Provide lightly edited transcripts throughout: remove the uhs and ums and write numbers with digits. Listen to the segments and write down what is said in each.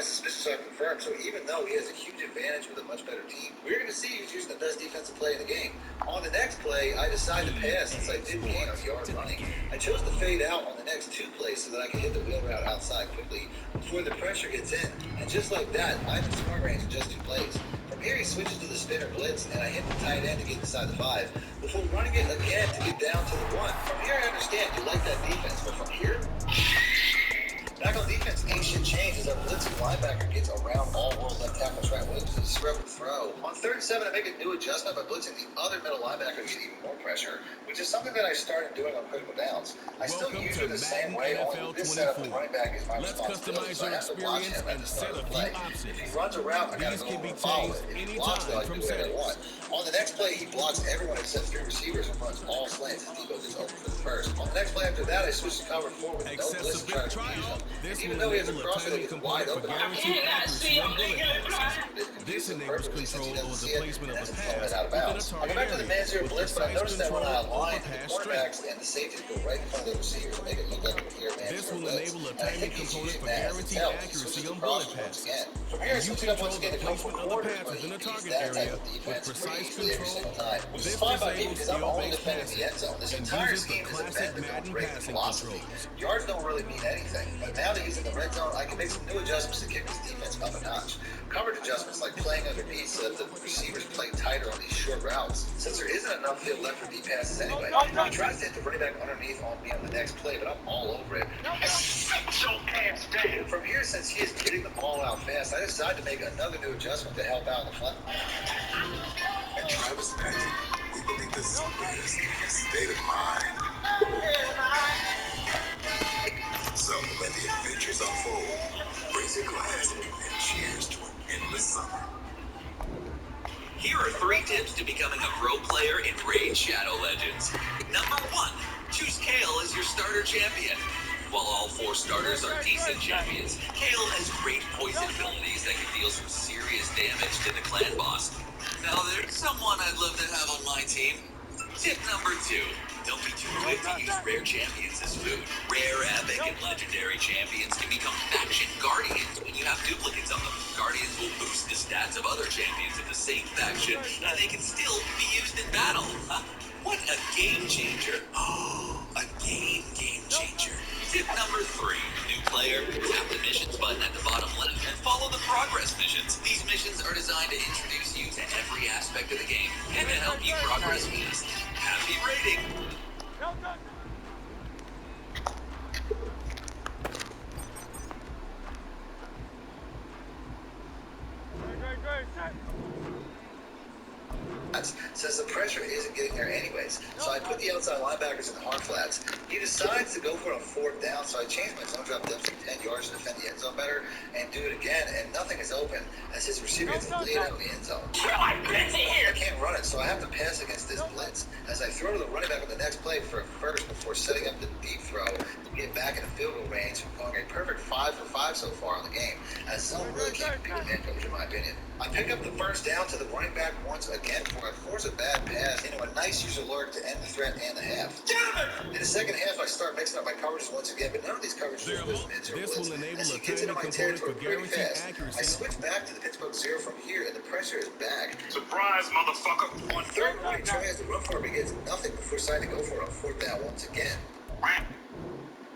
suspicious are confirmed, so even though he has a huge advantage with a much better team, we're going to see who's using the best defensive play in the game. On the next play, I decided to pass since I did gain a yard running. I chose to fade out on the next 2 plays so that I could hit the wheel route outside quickly before the pressure gets in. And just like that, I'm in smart range in just 2 plays. From here, he switches to the spinner blitz, and I hit the tight end to get inside the 5, before running it again to get down to the 1. From here, I understand you like that defense, but from here, back on defense, ain't shit changed as our blitzing linebacker gets around all-world left tackle Trent Williams to scrub and throw. On 3rd and 7, I make a new adjustment by blitzing the other middle linebacker to get even more pressure, which is something that I started doing on critical downs. I still use it the same way, only with this setup, the running back is my responsibility, so I have to watch him at the start of the play. If he runs a route, I gotta go over and follow it. If he blocks, though, I can do whatever I want. On the next play, he blocks everyone except 3 receivers and runs all slants as Debo gets open for the first. On the next play after that, I switch to cover 4 with no blitz to try to confuse him. And even though he has a crosser that gets wide open, this enables control over the placement of the pass out of bounds. I go back to the man-zero blitz, but I noticed that when I align, the cornerbacks and the safeties go right in front of the receivers and make it look like a clear man-zero blitz. And I think he's using that as a tell. He switches to crosser once again. From here, I switch it up once again to come from quarters, but he beats that type of defense pretty easily every single time, which is fine by me because I'm only defending the end zone. This entire scheme is embedded in the great philosophy. Yards don't really mean anything, but now that he's in the red zone, I can make some new adjustments to kick his defense up a notch. Coverage adjustments like playing underneath so that the receivers play tighter on these short routes, since there isn't enough field left for deep passes anyway. He tries to hit the running back underneath on me on the next play, but I'm all over it. From here, since he is getting the ball out fast, I decided to make another new adjustment to help out in the front. At Travis Madden, we believe this is a state of mind. So when the adventures unfold, raise your glass and cheers to an endless summer. Here are 3 tips to becoming a pro player in Raid Shadow Legends. Number 1, choose Kale as your starter champion. While all 4 starters are decent champions, Kale has great poison abilities that can deal some serious damage to the clan boss. Now there's someone I'd love to have on my team. Tip number 2, don't be too quick to use rare champions as food. Rare, epic, and legendary champions can become faction guardians when you have duplicates of them. Guardians will boost the stats of other champions of the same faction, and they can still be used in battle. What a game changer. Oh, a game changer. Tip number 3, new player, tap the missions button at the bottom left and follow the progress missions. These missions are designed to introduce you to every aspect of the game and to help you progress fast. Happy raiding! Since the pressure isn't getting there anyways, so I put the outside linebackers in the hard flats. He decides to go for a 4th down, so I change my zone drop depth to 10 yards to defend the end zone better, and do it again, and nothing is open, as his receiver gets laid out of the end zone. I can't run it, so I have to pass against this blitz, as I throw to the running back on the next play for a first before setting up the deep throw to get back into field goal range, going a perfect 5 for 5 so far in the game, as zone really can't beat the man coach in my opinion. I pick up the first down to the running back once again for I force a bad pass into a nice use alert to end the threat and the half. In the second half, I start mixing up my coverages once again, but none of these coverages are with mid-zero blitz. As he gets into my territory pretty fast, I switch back to the Pittsburgh zero from here, and the pressure is back. Surprise, motherfucker! On 3rd and he tries to run for me, gets nothing before deciding to go for it on 4th down once again.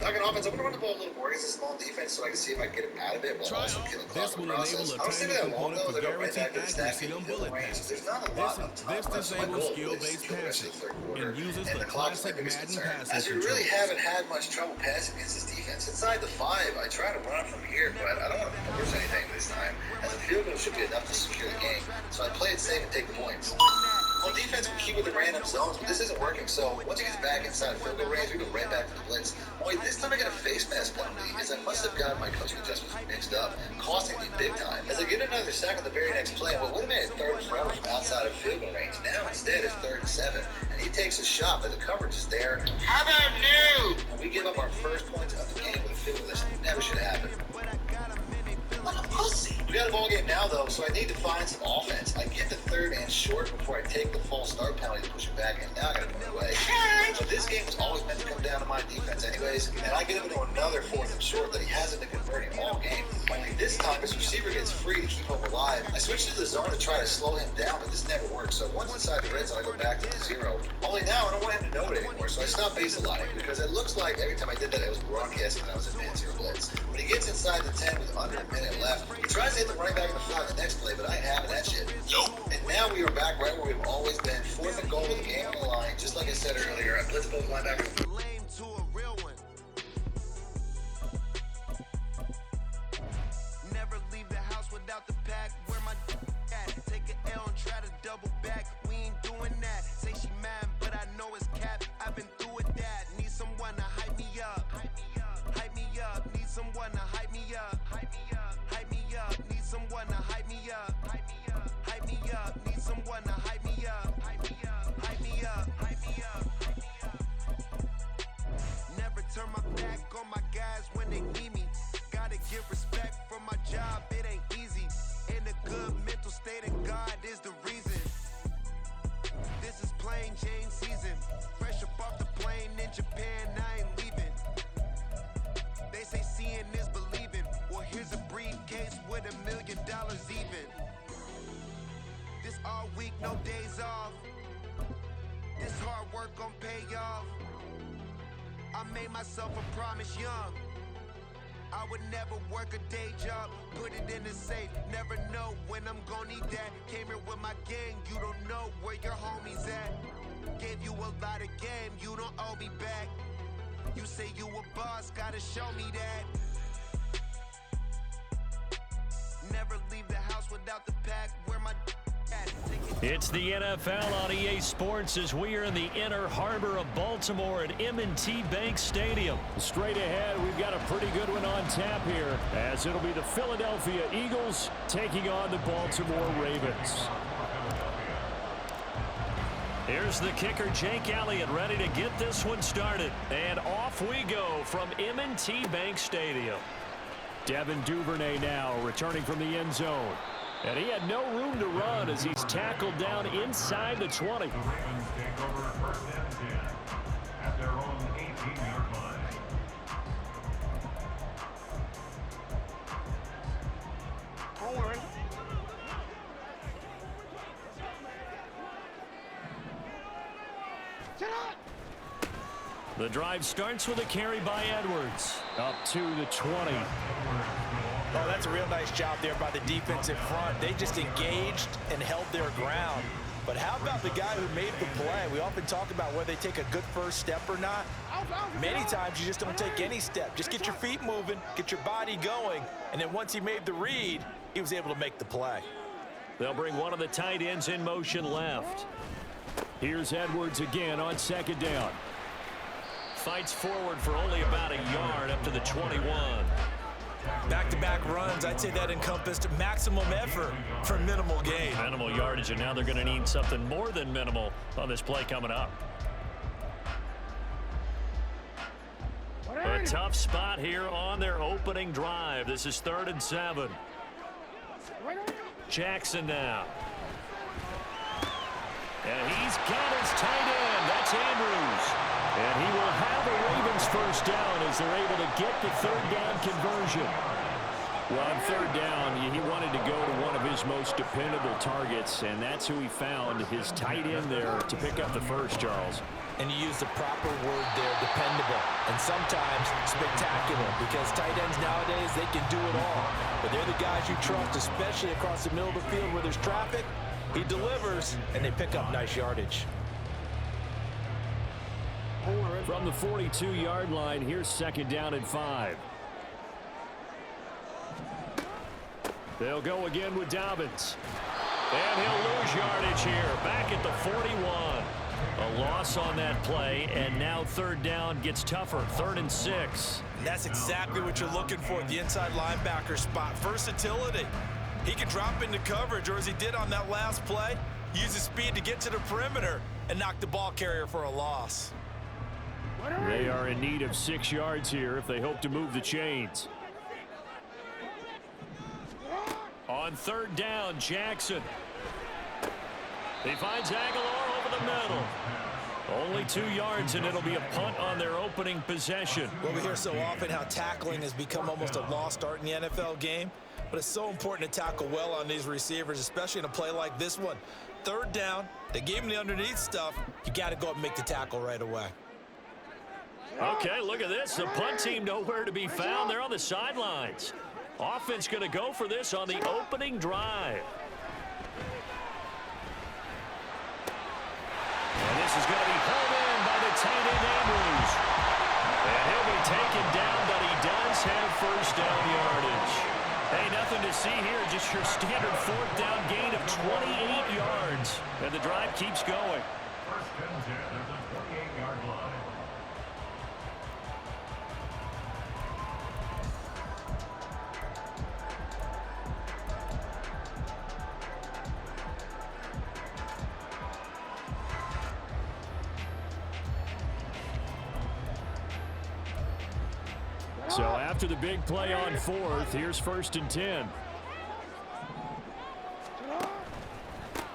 Talking offense, I'm going to run the ball a little more against a small defense so I can see if I can get him out of it while also killing clock in the process. I don't stay there that long though, as I go right back to the stack and fill the range. There's not a lot of time left, so my goal is to kill the rest of the 3rd quarter, and the clock is my biggest concern. As we really haven't had much trouble passing against this defense. Inside the 5, I try to run it from here, but I don't want to force anything this time, as a field goal should be enough to secure the game, so I play it safe and take the points. On defense, we keep with the random zones, but this isn't working, so once he gets back inside field goal range, we go right back to the blitz. Only this time I get a face mask penalty, as I must have gotten my coaching adjustments mixed up, costing me big time. As I get another sack on the very next play, what would have been a 3rd and forever from outside of field goal range, now instead it's 3rd and 7, and he takes a shot, but the coverage is there. How about new? And we give up our first points of the game with a field goal that never should happen. What a pussy! We got ball game now, though, so I need to find some offense. I get the third and short before I take the false start penalty to push it back, and now I got to move away. But this game was always meant to come down to my defense anyways, and I get him into another fourth and short that he hasn't been converting all game. Only this time, his receiver gets free to keep him alive. I switched to the zone to try to slow him down, but this never works. So once inside the red zone, I go back to the zero. Only now, I don't want him to know it anymore, so I stopped base aligning because it looks like every time I did that, it was broadcasting that I was in man-zero blitz. When he gets inside the 10 with under a minute left, he tries to hit the running back in the flat the next play, but I ain't having that shit. Nope. And now we are back right where we've always been. Fourth and goal with the game on the line. Just like I said earlier, I blitz both linebackers. Lame to a real one. Never leave the house without the pack. Where my at? Take an L and try to double back. We ain't doing that. Say she mad, but I know it's cap. I've been through with that. Need someone to hype me up. Hype me up. Hype me up. Need someone to hype me up. Hype me up. Hype me up. Need someone to hype me up. Hype me up. Hype me up. Need someone to hype me up. Hype me up. Hype me up. Hype me up. Hype me up. Never turn my back on my guys when they need me. Gotta give respect for my job, it ain't easy. In a good mental state, and God is the reason. This is plain Jane season. Fresh up off the plane in Japan, I ain't leaving. They say seeing is believing. Well, here's a briefcase with $1 million even. This all week, no days off. This hard work gon' pay off. I made myself a promise young. I would never work a day job, put it in the safe. Never know when I'm gon' need that. Came here with my gang, you don't know where your homies at. Gave you a lot of game, you don't owe me back. You say you a boss, gotta show me that. Never leave the house without the pack. Where my at? It's the NFL on EA Sports as we are in the inner harbor of Baltimore at M&T Bank Stadium. Straight ahead, we've got a pretty good one on tap here, as it'll be the Philadelphia Eagles taking on the Baltimore Ravens. Here's the kicker, Jake Elliott, ready to get this one started. And off we go from M&T Bank Stadium. Devin Duvernay now returning from the end zone. And he had no room to run as he's tackled down inside the 20. The Ravens take over first and 10 at their own 18-yard line. The drive starts with a carry by Edwards. Up to the 20. Oh, that's a real nice job there by the defensive front. They just engaged and held their ground. But how about the guy who made the play? We often talk about whether they take a good first step or not. Many times you just don't take any step. Just get your feet moving, get your body going, and then once he made the read, he was able to make the play. They'll bring one of the tight ends in motion left. Here's Edwards again on second down. Fights forward for only about a yard up to the 21. Back-to-back runs, I'd say that encompassed maximum effort for minimal gain. Minimal yardage, and now they're going to need something more than minimal on this play coming up. A tough spot here on their opening drive. This is 3rd and 7. Jackson now. And he's got his tight end. That's Andrews. And he will have a Ravens first down as they're able to get the 3rd down conversion. Well, on 3rd down, he wanted to go to one of his most dependable targets, and that's who he found, his tight end there, to pick up the first, Charles. And you use the proper word there, dependable, and sometimes spectacular, because tight ends nowadays, they can do it all. But they're the guys you trust, especially across the middle of the field where there's traffic. He delivers, and they pick up nice yardage. From the 42-yard line, here's 2nd down and 5. They'll go again with Dobbins. And he'll lose yardage here, back at the 41. A loss on that play, and now 3rd down gets tougher, 3rd and 6. And that's exactly what you're looking for at the inside linebacker spot, versatility. He can drop into coverage, or as he did on that last play, use his speed to get to the perimeter and knock the ball carrier for a loss. They are in need of 6 yards here if they hope to move the chains. On on third down. Jackson. He finds Aguilar over the middle. Only 2 yards, and it'll be a punt on their opening possession. Well, we hear so often how tackling has become almost a lost art in the NFL game, but it's so important to tackle well on these receivers, especially in a play like this one. Third down, they gave him the underneath stuff. You got to go up and make the tackle right away. Okay, look at this. The punt team nowhere to be found. They're on the sidelines. Offense going to go for this on the opening drive. And this is going to be pulled in by the tight end Andrews. And he'll be taken down, but he does have first down yardage. Hey, nothing to see here, just your standard fourth down gain of 28 yards. And the drive keeps going. First and 10 at the 28-yard line. So after the big play on fourth, here's first and 10.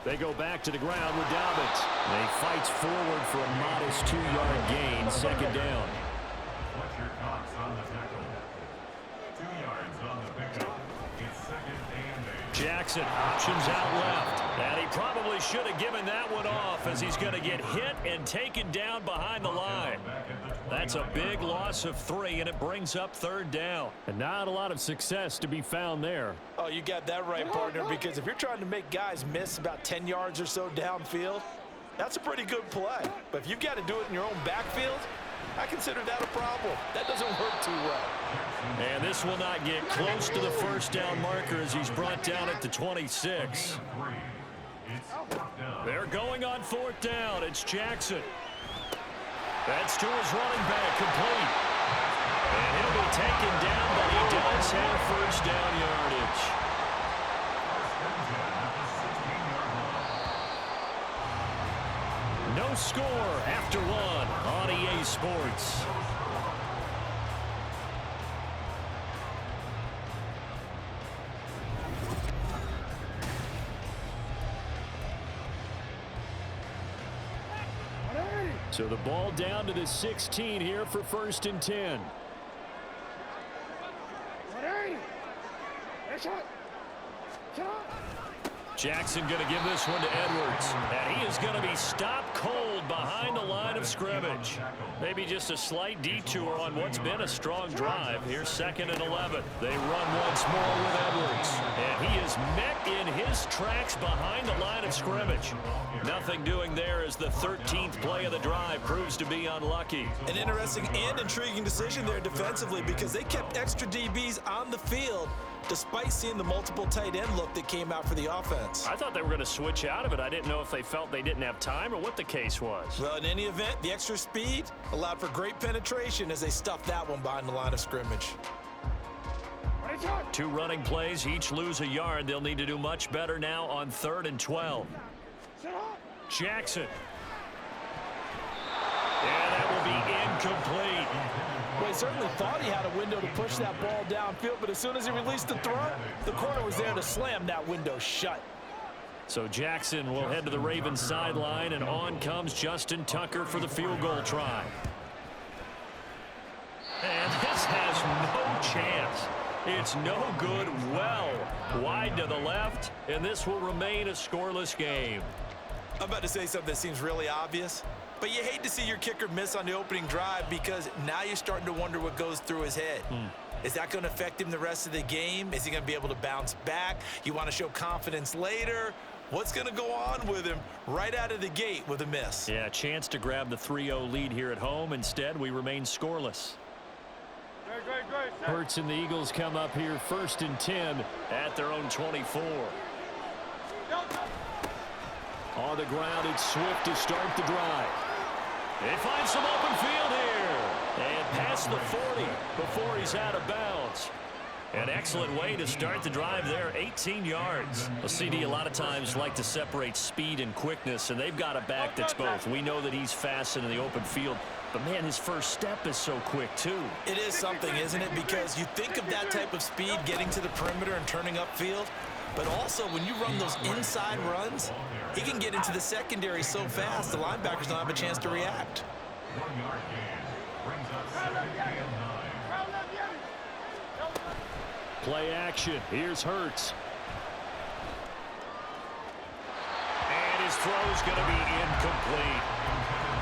They go back to the ground with Dobbins. And he fights forward for a modest 2-yard gain, second down. Fletcher Cox on the tackle. 2 yards on the pickup. It's second and 8. Jackson options out left. And he probably should have given that one off as he's going to get hit and taken down behind the line. That's a big loss of 3, and it brings up third down. And not a lot of success to be found there. Oh, you got that right, partner, because if you're trying to make guys miss about 10 yards or so downfield, that's a pretty good play. But if you've got to do it in your own backfield, I consider that a problem. That doesn't work too well. And this will not get close to the first down marker as he's brought down at the 26. They're going on fourth down. It's Jackson. That's to his running back, complete. And he'll be taken down, but he does have first down yardage. No score after 1 on EA Sports. So the ball down to the 16 here for first and 10. Jackson going to give this one to Edwards. And he is going to be stopped cold behind the line of scrimmage. Maybe just a slight detour on what's been a strong drive. Here's second and 11. They run once more with Edwards. And he is met in his tracks behind the line of scrimmage. Nothing doing there as the 13th play of the drive proves to be unlucky. An interesting and intriguing decision there defensively because they kept extra DBs on the field despite seeing the multiple tight end look that came out for the offense. I thought they were going to switch out of it. I didn't know if they felt they didn't have time or what the case was. Well, in any event, the extra speed allowed for great penetration as they stuffed that one behind the line of scrimmage. 2 running plays, each lose a yard. They'll need to do much better now on 3rd and 12. Jackson. And that will be incomplete. Well, he certainly thought he had a window to push that ball downfield, but as soon as he released the throw, the corner was there to slam that window shut. So Jackson will head to the Ravens sideline, and on comes Justin Tucker for the field goal try. And this has no chance. It's no good, well wide to the left, and this will remain a scoreless game. I'm about to say something that seems really obvious, but you hate to see your kicker miss on the opening drive because now you're starting to wonder what goes through his head. Is that going to affect him the rest of the game? Is he going to be able to bounce back? You want to show confidence later? What's going to go on with him right out of the gate with a miss? Yeah, a chance to grab the 3-0 lead here at home. Instead, we remain scoreless. Hurts and the Eagles come up here 1st and 10 at their own 24. On the ground, it's Swift to start the drive. They find some open field here. And past the 40 before he's out of bounds. An excellent way to start the drive there, 18 yards. Well, CD a lot of times like to separate speed and quickness, and they've got a back that's both. We know that he's fast in the open field, but, man, his first step is so quick, too. It is something, isn't it? Because you think of that type of speed getting to the perimeter and turning upfield, But also, when you run those inside runs, he can get into the secondary so fast, the linebackers don't have a chance to react. 1 yard gain. Brings up 2nd and 9. Play action. Here's Hurts. And his throw's going to be incomplete.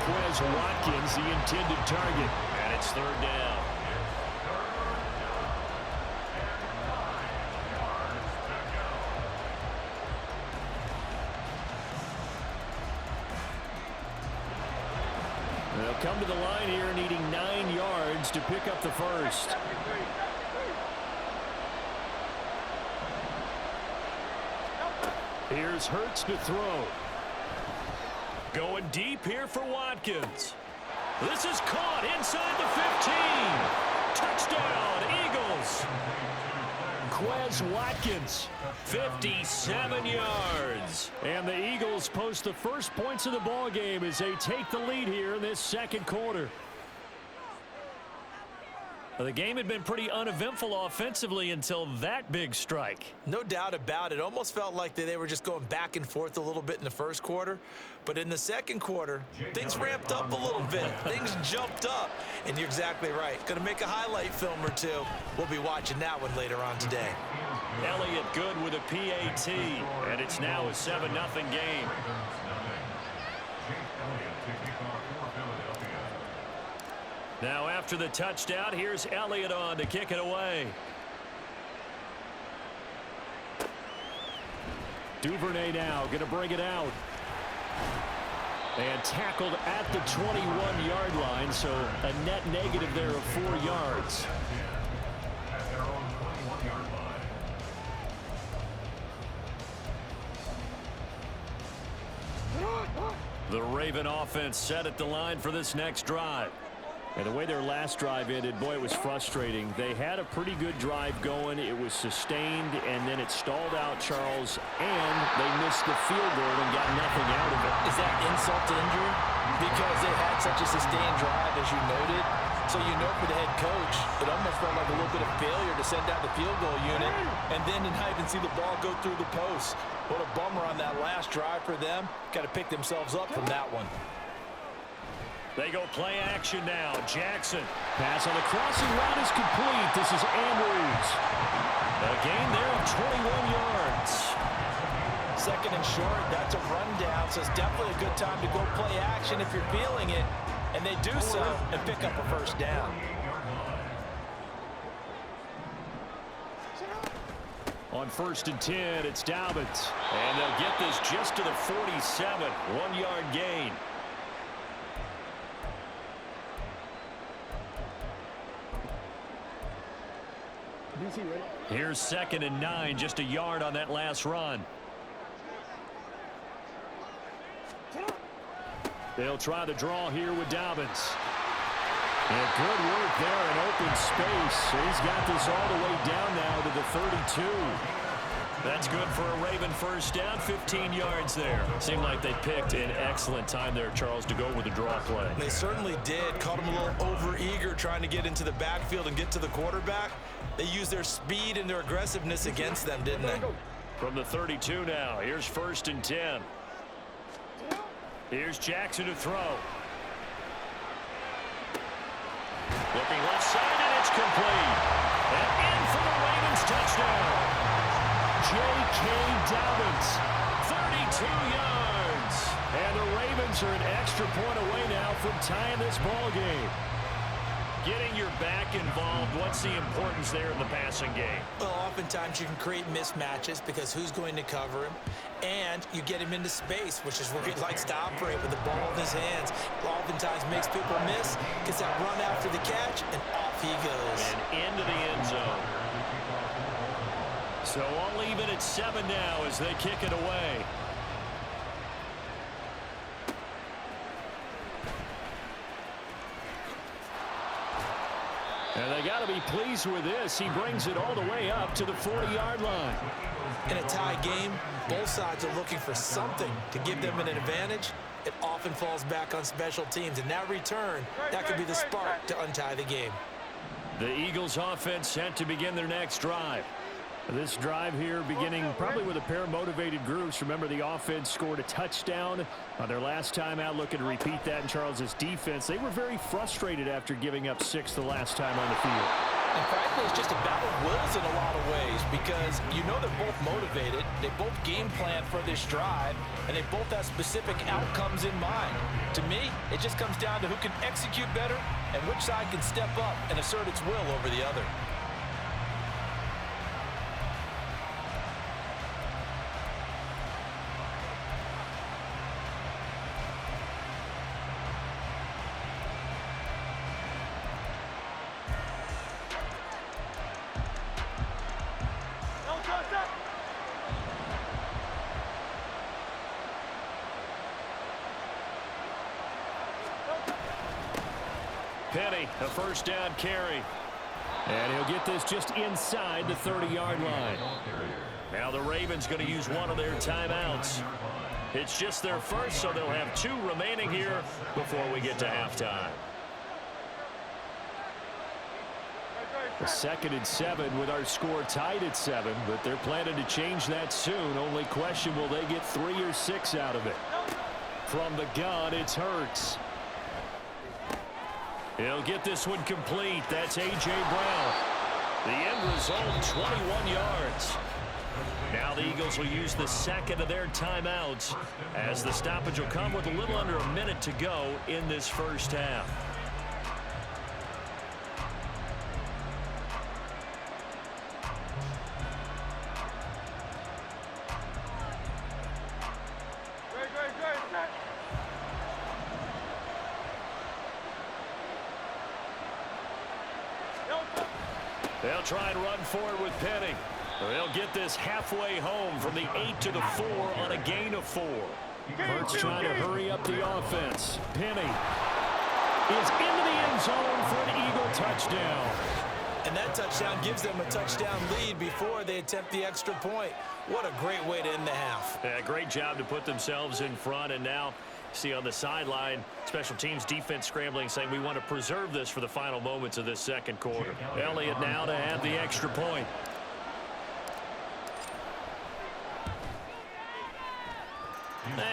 Quez Watkins, the intended target. And it's 3rd down. They'll come to the line here needing 9 yards to pick up the first. Here's Hurts to throw. Going deep here for Watkins. This is caught inside the 15. Touchdown, Eagles. Quez Watkins, 57 yards. And the Eagles post the first points of the ball game as they take the lead here in this 2nd quarter. The game had been pretty uneventful offensively until that big strike. No doubt about it. Almost felt like they were just going back and forth a little bit in the 1st quarter. But in the 2nd quarter, things ramped up a little bit. Things jumped up. And you're exactly right. Going to make a highlight film or two. We'll be watching that one later on today. Elliott good with a PAT. And it's now a 7-0 game. Now after the touchdown, here's Elliott on to kick it away. Duvernay now going to bring it out. And tackled at the 21-yard line, so a net negative there of 4 yards. At their own 21-yard line. The Raven offense set at the line for this next drive. And the way their last drive ended, boy, it was frustrating. They had a pretty good drive going. It was sustained, and then it stalled out, Charles, and they missed the field goal and got nothing out of it. Is that insult to injury? Because they had such a sustained drive, as you noted. So you know for the head coach, it almost felt like a little bit of failure to send out the field goal unit and then to not even see the ball go through the post. What a bummer on that last drive for them. Got to pick themselves up from that one. They go play action now. Jackson. Pass on the crossing route is complete. This is Andrews. A gain there of 21 yards. 2nd and short. That's a rundown. So it's definitely a good time to go play action if you're feeling it. And they do so and pick up a 1st down. On 1st and 10, it's Dobbins. And they'll get this just to the 47. 1-yard gain. Here's 2nd and 9, just a yard on that last run. They'll try the draw here with Dobbins. And good work there in open space. He's got this all the way down now to the 32. That's good for a Raven 1st down, 15 yards there. Seemed like they picked an excellent time there, Charles, to go with the draw play. They certainly did. Caught them a little over-eager trying to get into the backfield and get to the quarterback. They used their speed and their aggressiveness against them, didn't they? From the 32 now, here's 1st and 10. Here's Jackson to throw. Looking left side, and it's complete. And in for the Ravens touchdown. J.K. Dobbins, 32 yards. And the Ravens are an extra point away now from tying this ball game. Getting your back involved, what's the importance there in the passing game? Well, oftentimes you can create mismatches because who's going to cover him? And you get him into space, which is where he likes to operate with the ball in his hands. Oftentimes makes people miss, gets that run after the catch, and off he goes. And into the end zone. So I'll leave it at 7 now as they kick it away. And they got to be pleased with this. He brings it all the way up to the 40-yard line. In a tie game, both sides are looking for something to give them an advantage. It often falls back on special teams. And that return, that could be the spark to untie the game. The Eagles offense set to begin their next drive. This drive here beginning probably with a pair of motivated groups. Remember, the offense scored a touchdown on their last time out, looking to repeat that in Charles's defense. They were very frustrated after giving up 6 the last time on the field. And frankly, it's just a battle of wills in a lot of ways because you know they're both motivated, they both game plan for this drive, and they both have specific outcomes in mind. To me, it just comes down to who can execute better and which side can step up and assert its will over the other. Penny, a first down carry. And he'll get this just inside the 30-yard line. Now the Ravens going to use one of their timeouts. It's just their first, so they'll have 2 remaining here before we get to halftime. The 2nd and 7 with our score tied at 7, but they're planning to change that soon. Only question, will they get 3 or 6 out of it? From the gun, it's Hurts. He'll get this one complete. That's A.J. Brown. The end result, 21 yards. Now the Eagles will use the 2nd of their timeouts as the stoppage will come with a little under a minute to go in this first half. They'll try and run forward with Penny. They'll get this halfway home from the 8 to the 4 on a gain of 4. Hurts trying to hurry up the offense. Penny is into the end zone for an Eagle touchdown. And that touchdown gives them a touchdown lead before they attempt the extra point. What a great way to end the half. Yeah, great job to put themselves in front, and now see on the sideline, special teams defense scrambling, saying we want to preserve this for the final moments of this second quarter. Elliott now to have the extra point.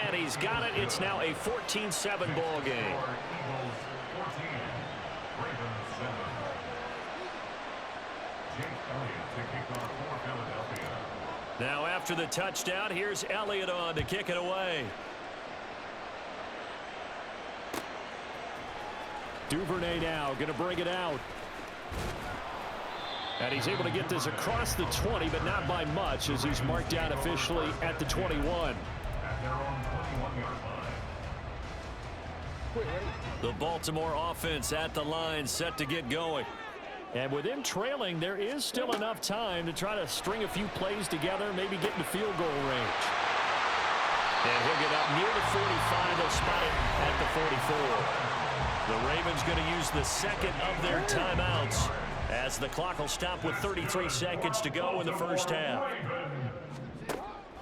And he's got it. It's now a 14-7 ball game. Now after the touchdown, here's Elliott on to kick it away. Duvernay now going to bring it out. And he's able to get this across the 20, but not by much as he's marked down officially at the 21. The Baltimore offense at the line set to get going. And with him trailing, there is still enough time to try to string a few plays together, maybe get into field goal range. And he'll get up near the 45. They'll spot it at the 44. The Ravens going to use the 2nd of their timeouts as the clock will stop with 33 seconds to go in the first half.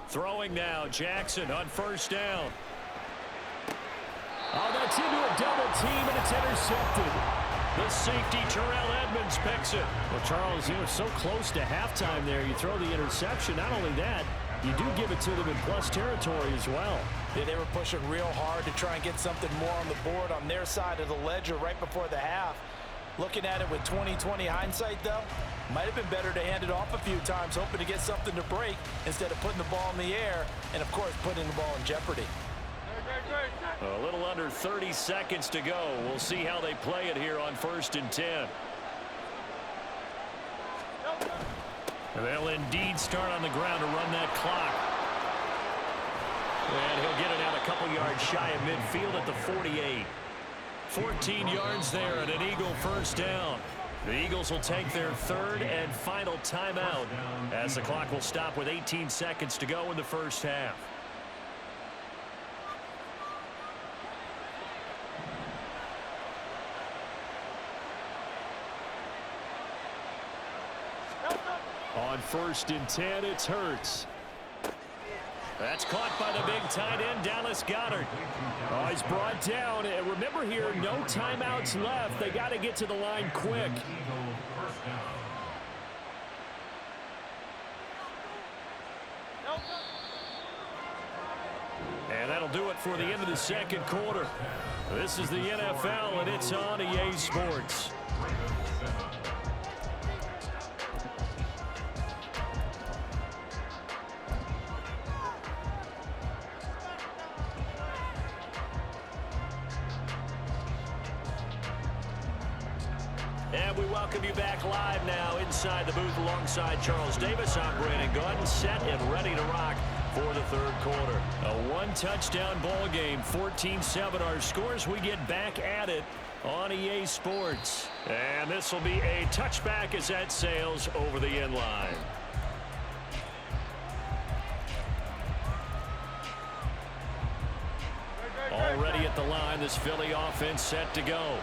Throwing now, Jackson on first down. Oh, that's into a double team, and it's intercepted. The safety, Terrell Edmonds, picks it. Well, Charles, you know, so close to halftime there. You throw the interception. Not only that, you do give it to them in plus territory as well. Yeah, they were pushing real hard to try and get something more on the board on their side of the ledger right before the half. Looking at it with 20/20 hindsight, though, might have been better to hand it off a few times, hoping to get something to break instead of putting the ball in the air and, of course, putting the ball in jeopardy. A little under 30 seconds to go. We'll see how they play it here on 1st and 10. They'll indeed start on the ground to run that clock. And he'll get it out a couple yards shy of midfield at the 48. 14 yards there and an Eagle first down. The Eagles will take their 3rd and final timeout as the clock will stop with 18 seconds to go in the first half. On 1st and 10, it's Hurts. That's caught by the big tight end, Dallas Goedert. Oh, he's brought down. And remember here, no timeouts left. They got to get to the line quick. And that'll do it for the end of the second quarter. This is the NFL, and it's on EA Sports. And we welcome you back live now inside the booth alongside Charles Davis. I'm Brandon Gordon, set and ready to rock for the third quarter. A one-touchdown ball game, 14-7 our scores. We get back at it on EA Sports. And this will be a touchback as that sails over the end line. Already at the line, this Philly offense set to go.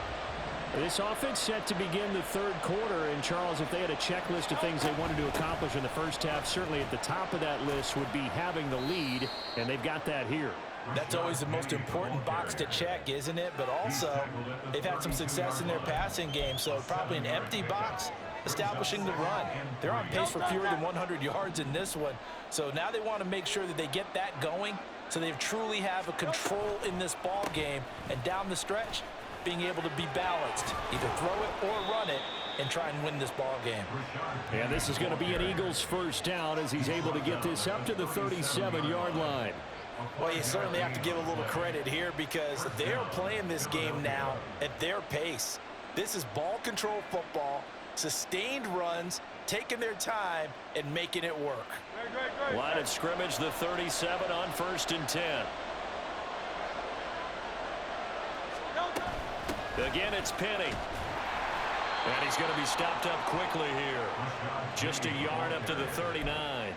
This offense set to begin the third quarter. And, Charles, if they had a checklist of things they wanted to accomplish in the first half, certainly at the top of that list would be having the lead, and they've got that here. That's always the most important box to check, isn't it? But also, they've had some success in their passing game, so probably an empty box establishing the run. They're on pace for fewer than 100 yards in this one, so now they want to make sure that they get that going so they truly have a control in this ball game, and down the stretch, being able to be balanced, either throw it or run it, and try and win this ball game. And this is going to be an Eagles first down as he's able to get this up to the 37-yard line. Well, you certainly have to give a little credit here because they're playing this game now at their pace. This is ball control football, sustained runs, taking their time, and making it work. Line of scrimmage, the 37 on 1st and 10. Again, it's Penny. And he's going to be stopped up quickly here. Just a yard up to the 39.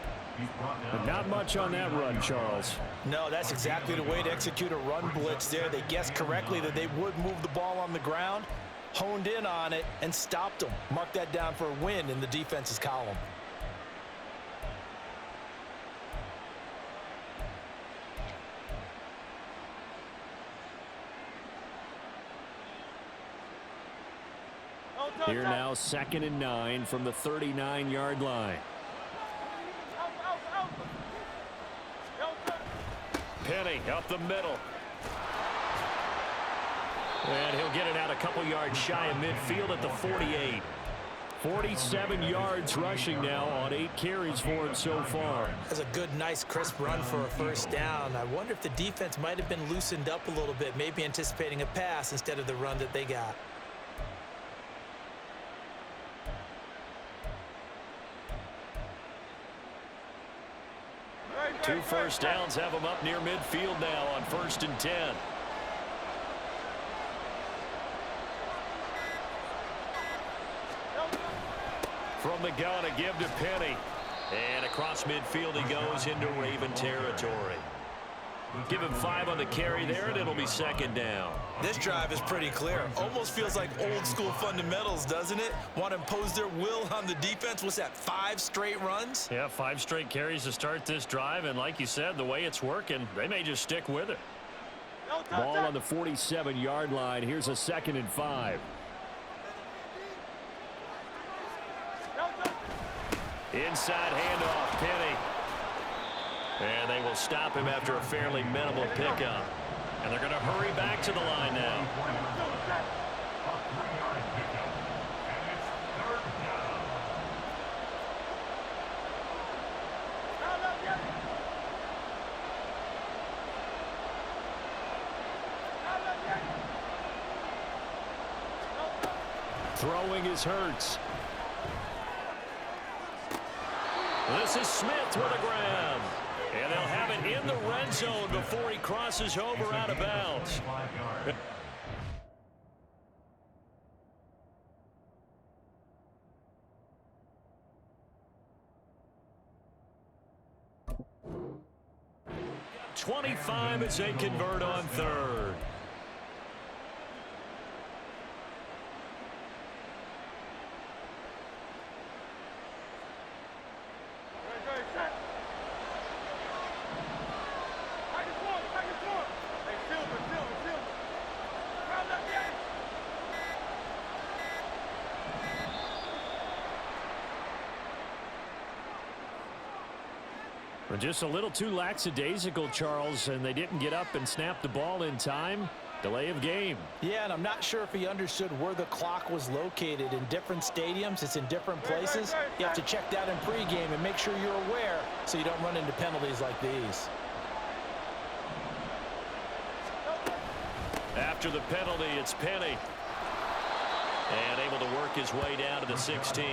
But not much on that run, Charles. No, that's exactly the way to execute a run blitz there. They guessed correctly that they would move the ball on the ground, honed in on it, and stopped them. Mark that down for a win in the defense's column. Here now, 2nd and 9 from the 39-yard line. Penny up the middle. And he'll get it out a couple yards shy of midfield at the 48. 47 yards rushing now on 8 carries for him so far. That's a good, nice, crisp run for a first down. I wonder if the defense might have been loosened up a little bit, maybe anticipating a pass instead of the run that they got. Two first downs have him up near midfield now on 1st and 10. From the gun, a give to Penny. And across midfield he goes into Raven territory. Give him 5 on the carry there, and it'll be 2nd down. This drive is pretty clear. Almost feels like old school fundamentals, doesn't it? Want to impose their will on the defense. What's that, 5 straight runs? Yeah, 5 straight carries to start this drive, and like you said, the way it's working, they may just stick with it. Ball on the 47-yard line. Here's a 2nd and 5. Inside handoff, Penny. And they will stop him after a fairly minimal pickup. And they're going to hurry back to the line now. Throwing is Hurts. This is Smith with a grab. And they'll have it in the red zone before he crosses over out of bounds. .25 as they convert on 3rd. Well, just a little too lackadaisical, Charles, and they didn't get up and snap the ball in time. Delay of game. Yeah, and I'm not sure if he understood where the clock was located. In different stadiums, it's in different places. You have to check that in pregame and make sure you're aware so you don't run into penalties like these. After the penalty, it's Penny. And able to work his way down to the 16.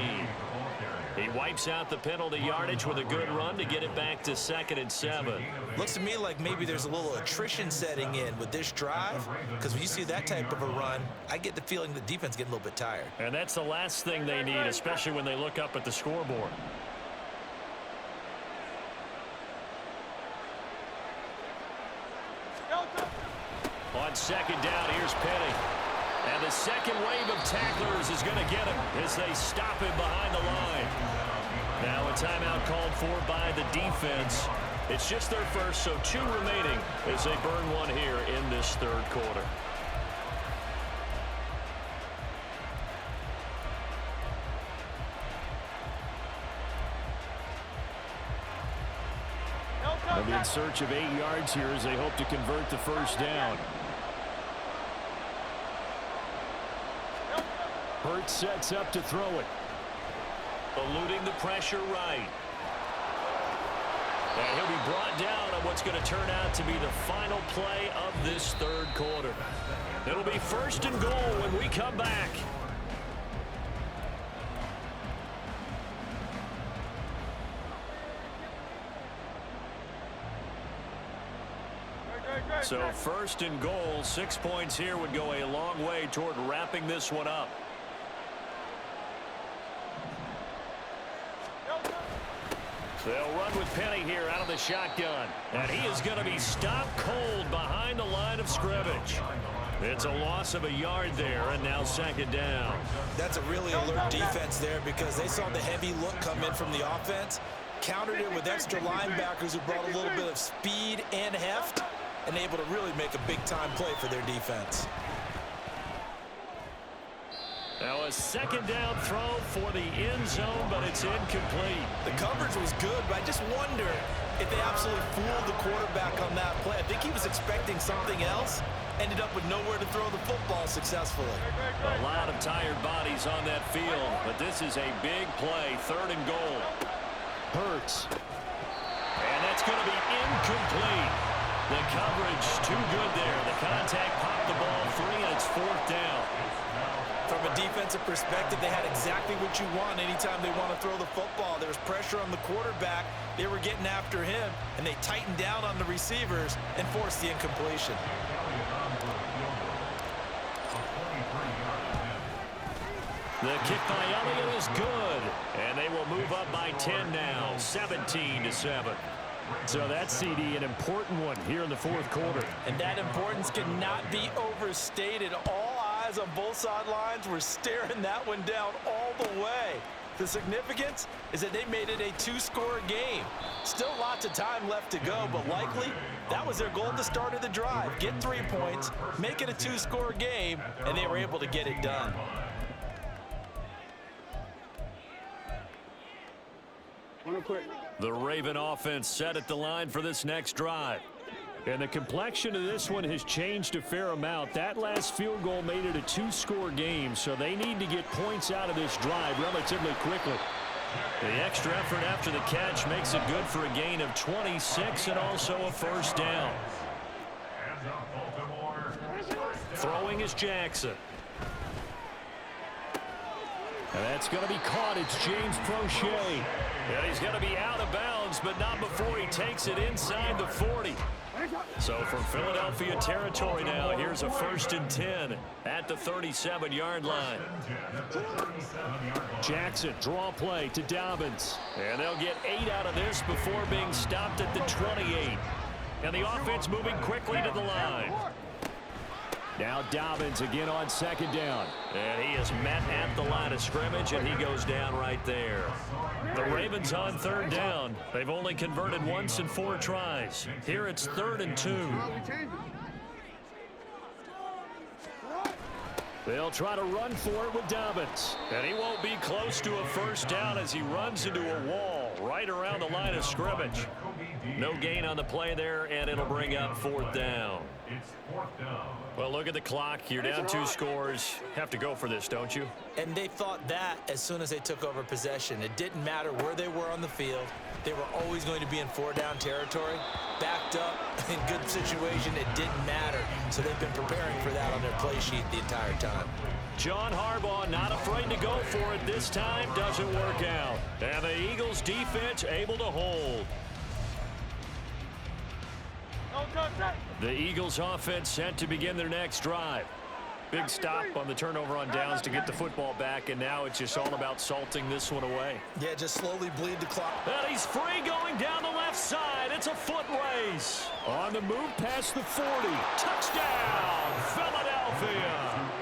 He wipes out the penalty yardage with a good run to get it back to 2nd and 7. Looks to me like maybe there's a little attrition setting in with this drive, because when you see that type of a run, I get the feeling the defense getting a little bit tired. And that's the last thing they need, especially when they look up at the scoreboard. On 2nd down, here's Penny. And the second wave of tacklers is going to get him as they stop him behind the line. Now a timeout called for by the defense. It's just their first, so 2 remaining as they burn one here in this 3rd quarter. They'll be in search of 8 yards here as they hope to convert the first down. Hurts sets up to throw it. Eluding the pressure right. And he'll be brought down on what's going to turn out to be the final play of this 3rd quarter. It'll be 1st and goal when we come back. So 1st and goal, 6 points here would go a long way toward wrapping this one up. They'll run with Penny here out of the shotgun. And he is going to be stopped cold behind the line of scrimmage. It's a loss of a yard there, and now 2nd down. That's a really alert defense there because they saw the heavy look come in from the offense, countered it with extra linebackers who brought a little bit of speed and heft, and able to really make a big-time play for their defense. Now a 2nd down throw for the end zone, but it's incomplete. The coverage was good, but I just wonder if they absolutely fooled the quarterback on that play. I think he was expecting something else, ended up with nowhere to throw the football successfully. A lot of tired bodies on that field, but this is a big play, 3rd and goal. Hurts. And that's going to be incomplete. The coverage too good there. The contact popped the ball free, and it's 4th down. From a defensive perspective, they had exactly what you want anytime they want to throw the football. There was pressure on the quarterback. They were getting after him, and they tightened down on the receivers and forced the incompletion. The kick by Elliott is good, and they will move up by 10 now, 17-7. So that's, CD, an important one here in the 4th quarter. And that importance cannot be overstated. All eyes on both sidelines were staring that one down all the way. The significance is that they made it a 2-score game. Still lots of time left to go, but likely that was their goal at the start of the drive. Get 3 points, make it a 2-score game, and they were able to get it done. The Raven offense set at the line for this next drive. And the complexion of this one has changed a fair amount. That last field goal made it a 2-score game, so they need to get points out of this drive relatively quickly. The extra effort after the catch makes it good for a gain of 26 and also a 1st down. Throwing is Jackson. And that's going to be caught. It's James Prochet. And he's going to be out of bounds, but not before he takes it inside the 40. So from Philadelphia territory now, here's a 1st and 10 at the 37-yard line. Jackson, draw play to Dobbins. And they'll get 8 out of this before being stopped at the 28. And the offense moving quickly to the line. Now Dobbins again on 2nd down. And he is met at the line of scrimmage, and he goes down right there. The Ravens on 3rd down. They've only converted once in 4 tries. Here it's 3rd and 2. They'll try to run for it with Dobbins. And he won't be close to a 1st down as he runs into a wall right around the line of scrimmage. No gain on the play there, and it'll bring up fourth down. It's fourth down. Well, look at the clock. You're down 2 scores. Have to go for this, don't you? And they thought that as soon as they took over possession. It didn't matter where they were on the field. They were always going to be in 4-down territory. Backed up, in good situation, it didn't matter. So they've been preparing for that on their play sheet the entire time. John Harbaugh not afraid to go for it this time. Doesn't work out. And the Eagles defense able to hold. The Eagles offense set to begin their next drive. Big stop on the turnover on downs to get the football back, and now it's just all about salting this one away. Yeah, just slowly bleed the clock. And he's free going down the left side. It's a foot race. On the move past the 40. Touchdown, Philadelphia.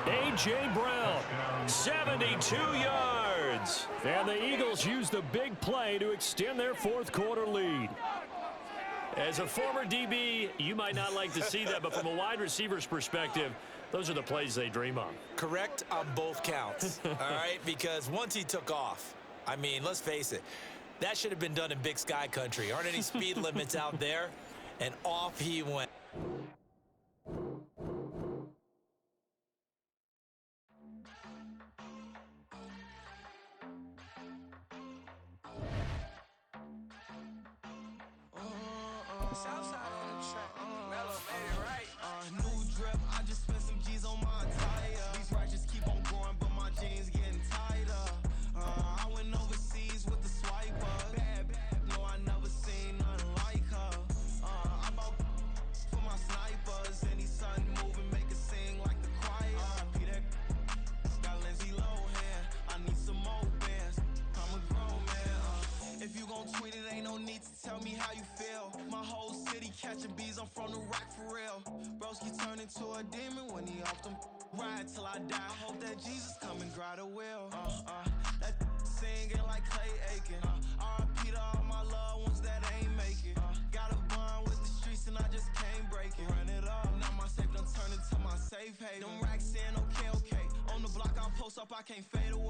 A.J. Brown, 72 yards. And the Eagles use the big play to extend their fourth quarter lead. As a former DB, you might not like to see that, but from a wide receiver's perspective, those are the plays they dream of. Correct on both counts, all right? Because once he took off, I mean, let's face it, that should have been done in Big Sky country. Aren't any speed limits out there? And off he went. Southside on the track, Mellow made it right. New drip, I just spent some G's on my attire. These righteous keep on going, but my jeans getting tighter. I went overseas with the swiper. Bad, no, I never seen nothing like her. I bought for my snipers. Any son moving, make it sing like the choir. Peter got Lindsay Lohan. I need some more bands. I'm a grown man. If you gon' tweet it, ain't no need to tell me how you feel. My whole city catching bees, I'm from the rock for real. Broski turn into a demon when he off them. Ride till I die, hope that Jesus come and grab the wheel. That singing like Clay Aiken. R.I.P. to all my loved ones that ain't make it. Got a bond with the streets and I just can't break it. Run it up, now my safe done turned into my safe haven. Them racks in, okay. On the block I post up, I can't fade away.